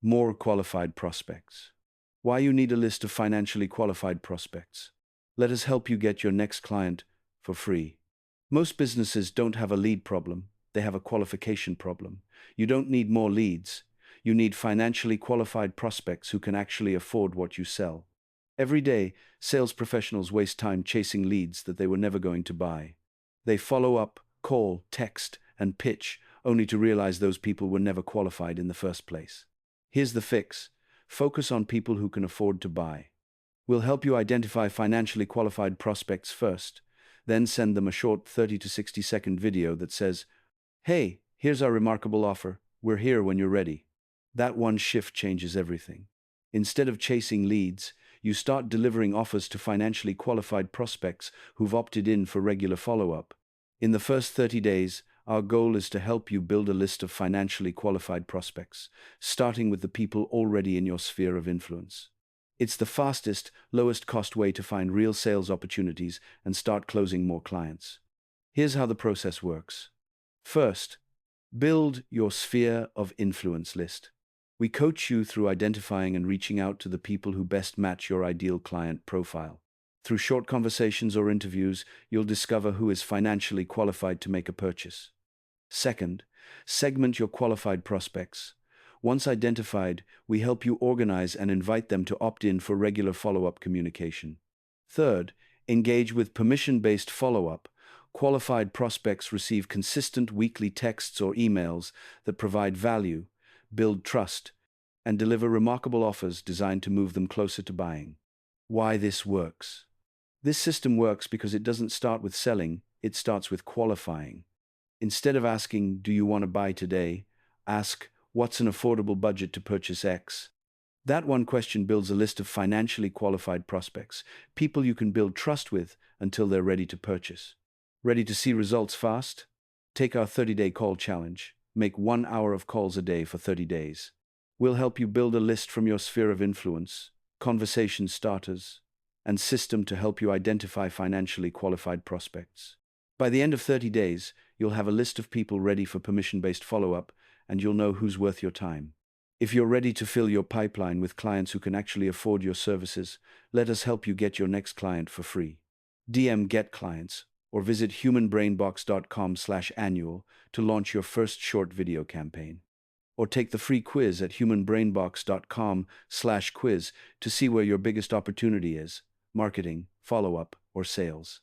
More qualified prospects. Why you need a list of financially qualified prospects. Let us help you get your next client for free. Most businesses don't have a lead problem, they have a qualification problem. You don't need more leads. You need financially qualified prospects who can actually afford what you sell. Every day, sales professionals waste time chasing leads that they were never going to buy. They follow up, call, text, and pitch, only to realize those people were never qualified in the first place. Here's the fix. Focus on people who can afford to buy. We'll help you identify financially qualified prospects first, then send them a short 30 to 60-second video that says, "Hey, here's our remarkable offer. We're here when you're ready." That one shift changes everything. Instead of chasing leads, you start delivering offers to financially qualified prospects who've opted in for regular follow-up. In the first 30 days, our goal is to help you build a list of financially qualified prospects, starting with the people already in your sphere of influence. It's the fastest, lowest cost way to find real sales opportunities and start closing more clients. Here's how the process works. First, build your sphere of influence list. We coach you through identifying and reaching out to the people who best match your ideal client profile. Through short conversations or interviews, you'll discover who is financially qualified to make a purchase. Second, segment your qualified prospects. Once identified, we help you organize and invite them to opt in for regular follow-up communication. Third, engage with permission-based follow-up. Qualified prospects receive consistent weekly texts or emails that provide value, build trust, and deliver remarkable offers designed to move them closer to buying. Why this works? This system works because it doesn't start with selling, it starts with qualifying. Instead of asking, "Do you want to buy today?" ask, "What's an affordable budget to purchase X?" That one question builds a list of financially qualified prospects, people you can build trust with until they're ready to purchase. Ready to see results fast? Take our 30-day call challenge. Make 1 hour of calls a day for 30 days. We'll help you build a list from your sphere of influence, conversation starters, and system to help you identify financially qualified prospects. By the end of 30 days, you'll have a list of people ready for permission-based follow-up, and you'll know who's worth your time. If you're ready to fill your pipeline with clients who can actually afford your services, let us help you get your next client for free. DM Get Clients or visit humanbrainbox.com/annual to launch your first short video campaign. Or take the free quiz at humanbrainbox.com/quiz to see where your biggest opportunity is: marketing, follow-up, or sales.